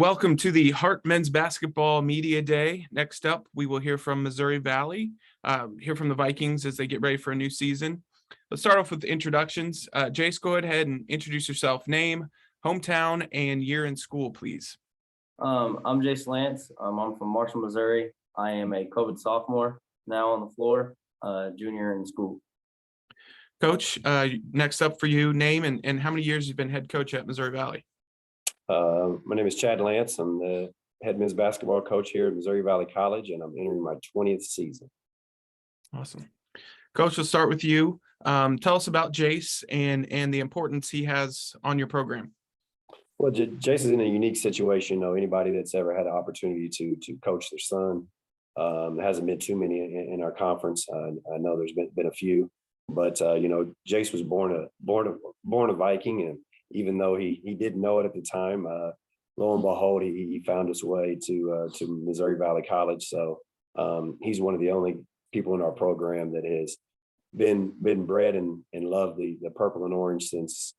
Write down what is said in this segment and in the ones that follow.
Welcome to the Hart Men's Basketball Media Day. Next up, we will hear from Missouri Valley, hear from the Vikings as they get ready for a new season. Let's start off with the introductions. Jace, go ahead and introduce yourself. Name, hometown, and year in school, please. I'm Jace Lance. I'm from Marshall, Missouri. I am a COVID sophomore now on the floor, junior in school. Coach, next up for you, name and how many years you've been head coach at Missouri Valley? My name is Chad Lance. I'm the head men's basketball coach here at Missouri Valley College, and I'm entering my 20th season. Awesome. Coach, we'll start with you. Tell us about Jace and the importance he has on your program. Well, Jace is in a unique situation. Anybody that's ever had an opportunity to coach their son, there hasn't been too many in our conference. I know there's been a few, but Jace was born a Viking, and even though he didn't know it at the time, lo and behold, he found his way to Missouri Valley College. So he's one of the only people in our program that has been bred and loved the purple and orange since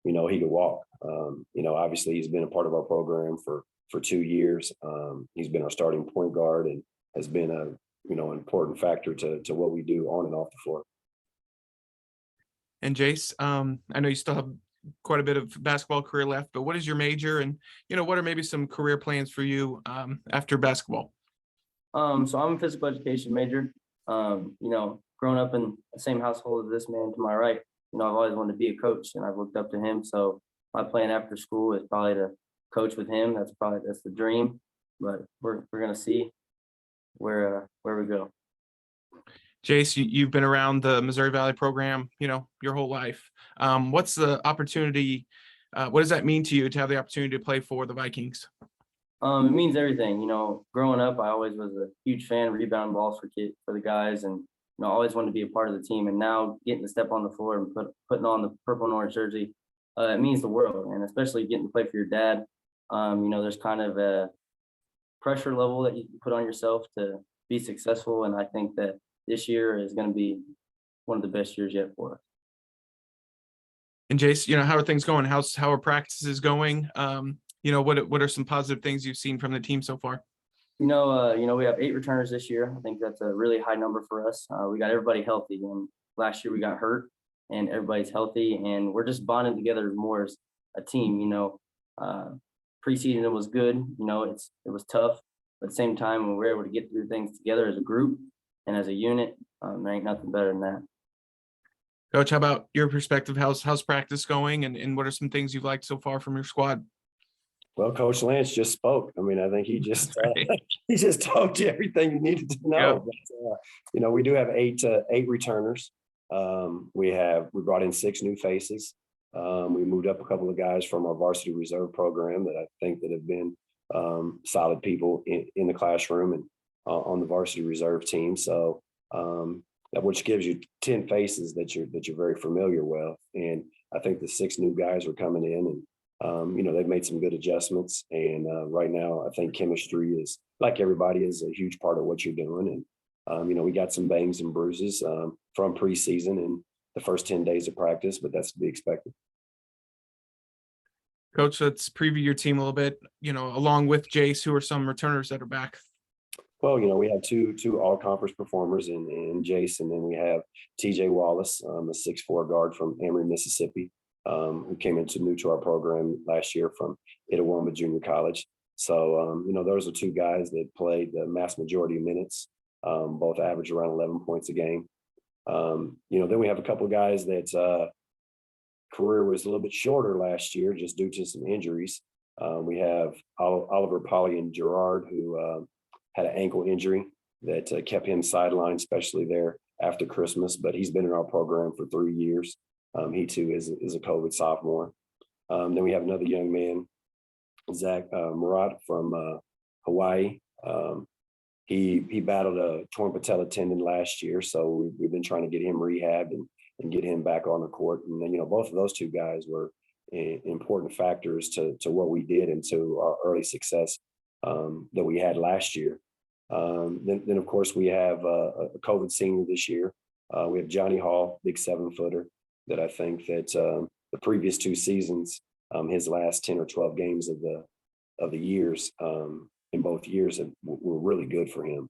he could walk. Obviously he's been a part of our program for 2 years. He's been our starting point guard and has been an important factor to what we do on and off the floor. And Jace, I know you still have quite a bit of basketball career left, but what is your major, and what are maybe some career plans for you after basketball? So I'm a physical education major. Growing up in the same household as this man to my right, I've always wanted to be a coach, and I've looked up to him. So my plan after school is probably to coach with him. That's the dream, but we're gonna see where we go. Jace, you've been around the Missouri Valley program, your whole life. What's the opportunity? What does that mean to you to have the opportunity to play for the Vikings? It means everything. Growing up, I always was a huge fan of rebounding balls for the guys, and I always wanted to be a part of the team. And now getting to step on the floor and putting on the purple and orange jersey, it means the world. And especially getting to play for your dad. There's kind of a pressure level that you put on yourself to be successful, and I think that this year is going to be one of the best years yet for us. And Jace, how are things going? How are practices going? What are some positive things you've seen from the team so far? We have 8 returners this year. I think that's a really high number for us. We got everybody healthy, and last year we got hurt, and everybody's healthy, and we're just bonding together more as a team. Preseason was good. It was tough, but at the same time, when we're able to get through things together as a group and as a unit, there ain't nothing better than that. Coach, how about your perspective? How's practice going, and what are some things you've liked so far from your squad? Well, Coach Lance just spoke. I think he just he just told you everything you needed to know. Yeah. But, we do have eight returners. We brought in 6 new faces. We moved up a couple of guys from our varsity reserve program that I think that have been solid people in the classroom and on the varsity reserve team. So which gives you 10 faces that you're very familiar with. And I think the 6 new guys are coming in, and they've made some good adjustments. And right now, I think chemistry is, like everybody, is a huge part of what you're doing. And we got some bangs and bruises from preseason and the first 10 days of practice, but that's to be expected. Coach, let's preview your team a little bit. Along with Jace, who are some returners that are back? Well, we have two all-conference performers in Jace, and then we have TJ Wallace, a 6'4" guard from Emory, Mississippi, who came new to our program last year from Itawamba Junior College. So, those are 2 guys that played the mass majority of minutes, both average around 11 points a game. Then we have a couple of guys that career was a little bit shorter last year just due to some injuries. We have Oliver Polly and Gerard, who had an ankle injury that kept him sidelined, especially there after Christmas, but he's been in our program for 3 years. He too is a COVID sophomore. Then we have another young man, Zach Murat from Hawaii. He battled a torn patella tendon last year, so we've been trying to get him rehabbed and get him back on the court. And then, both of those 2 guys were important factors to what we did and to our early success that we had last year. Then of course, we have a COVID senior this year. We have Johnny Hall, big 7-footer, that I think that the previous 2 seasons, his last 10 or 12 games of the years in both years were really good for him.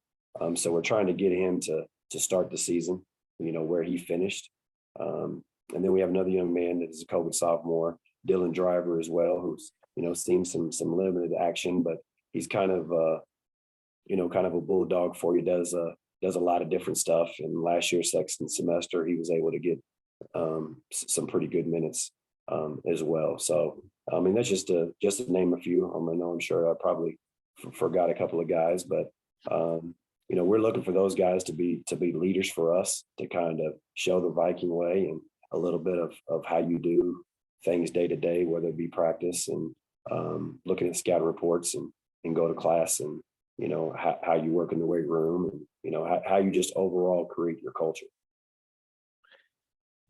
So we're trying to get him to start the season, where he finished. And then we have another young man that is a COVID sophomore, Dylan Driver as well, who's seen some limited action, but he's kind of kind of a bulldog for you. Does a lot of different stuff. And last year's second semester, he was able to get some pretty good minutes as well. So I mean, that's just to name a few. I know I'm sure I probably forgot a couple of guys, but we're looking for those guys to be leaders for us, to kind of show the Viking way and a little bit of how you do things day to day, whether it be practice and looking at scout reports and go to class, and how you work in the weight room, and how you just overall create your culture.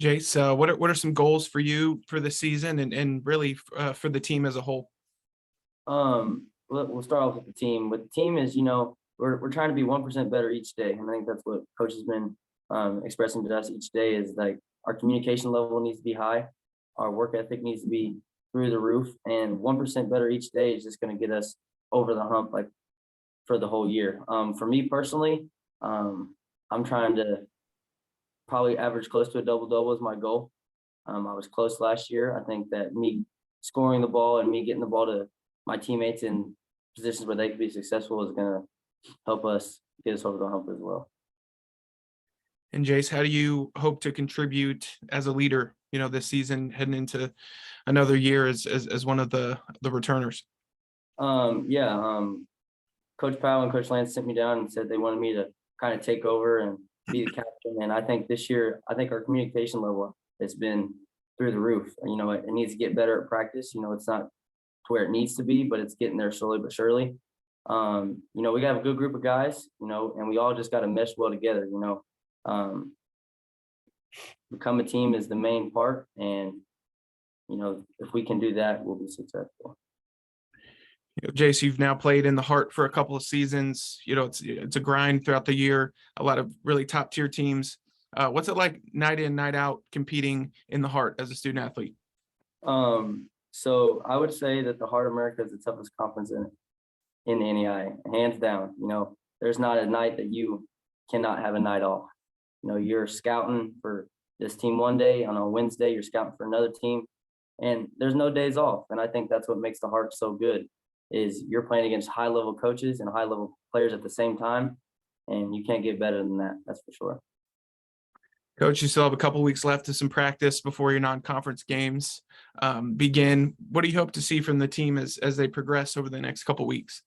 Jace, what are some goals for you for the season and really for the team as a whole? We'll start off with the team. With the team is, we're trying to be 1% better each day. And I think that's what coach has been expressing to us each day, is like our communication level needs to be high. Our work ethic needs to be through the roof, and 1% better each day is just going to get us over the hump, like for the whole year. For me personally, I'm trying to probably average close to a double-double is my goal. I was close last year. I think that me scoring the ball and me getting the ball to my teammates in positions where they could be successful is going to help us get us over the hump as well. And Jace, how do you hope to contribute as a leader, this season, heading into another year as one of the returners? Coach Powell and Coach Lance sent me down and said they wanted me to kind of take over and be the captain. And I think this year, our communication level has been through the roof. It needs to get better at practice. It's not to where it needs to be, but it's getting there slowly but surely. We got a good group of guys, and we all just got to mesh well together. Become a team is the main part. And, if we can do that, we'll be successful. Jace, you've now played in the Heart for a couple of seasons. It's a grind throughout the year, a lot of really top tier teams. What's it like night in, night out competing in the Heart as a student athlete? So I would say that the Heart of America is the toughest conference in the NEI, hands down. There's not a night that you cannot have a night off. You're scouting for this team one day, on a Wednesday, you're scouting for another team, and there's no days off. And I think that's what makes the Heart so good, is you're playing against high level coaches and high level players at the same time. And you can't get better than that. That's for sure. Coach, you still have a couple weeks left of some practice before your non-conference games begin. What do you hope to see from the team as they progress over the next couple weeks?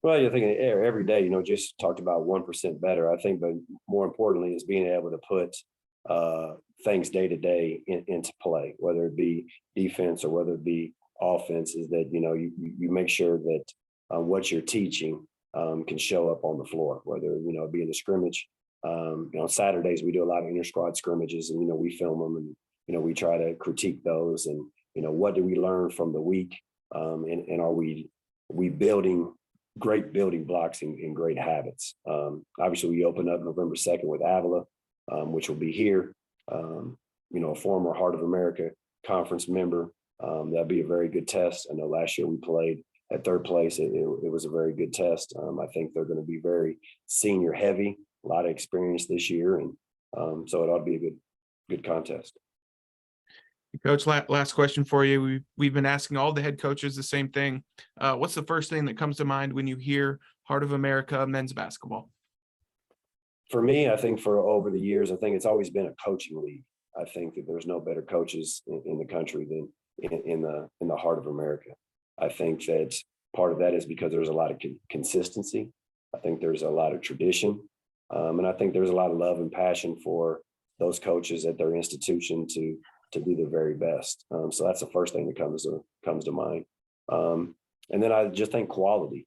Well, you're thinking every day, just talked about 1% better. I think, but more importantly is being able to put things day to day into play, whether it be defense or whether it be offense, is that, you make sure that what you're teaching can show up on the floor, whether, it be in the scrimmage. On Saturdays, we do a lot of inter-squad scrimmages, and, we film them, and, we try to critique those, and, what do we learn from the week? And are we building great building blocks and great habits? Obviously, we open up November 2nd with Avila, which will be here, a former Heart of America conference member. That'll be a very good test. I know last year we played at third place. It was a very good test. I think they're going to be very senior heavy, a lot of experience this year. And so it ought to be a good contest. Coach, last question for you. We've been asking all the head coaches the same thing. What's the first thing that comes to mind when you hear Heart of America men's basketball? For me, I think for over the years, I think it's always been a coaching league. I think that there's no better coaches in the country than in the Heart of America. I think that part of that is because there's a lot of consistency. I think there's a lot of tradition. And I think there's a lot of love and passion for those coaches at their institution to do their very best. So that's the first thing that comes to mind. And then I just think quality.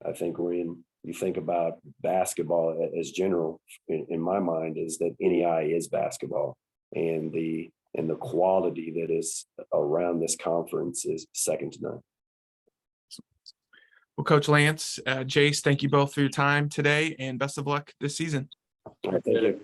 I think when you think about basketball as general, in my mind, is that NEI is basketball, and the quality that is around this conference is second to none. Well, Coach Lance, Jace, thank you both for your time today, and best of luck this season. All right, thank you.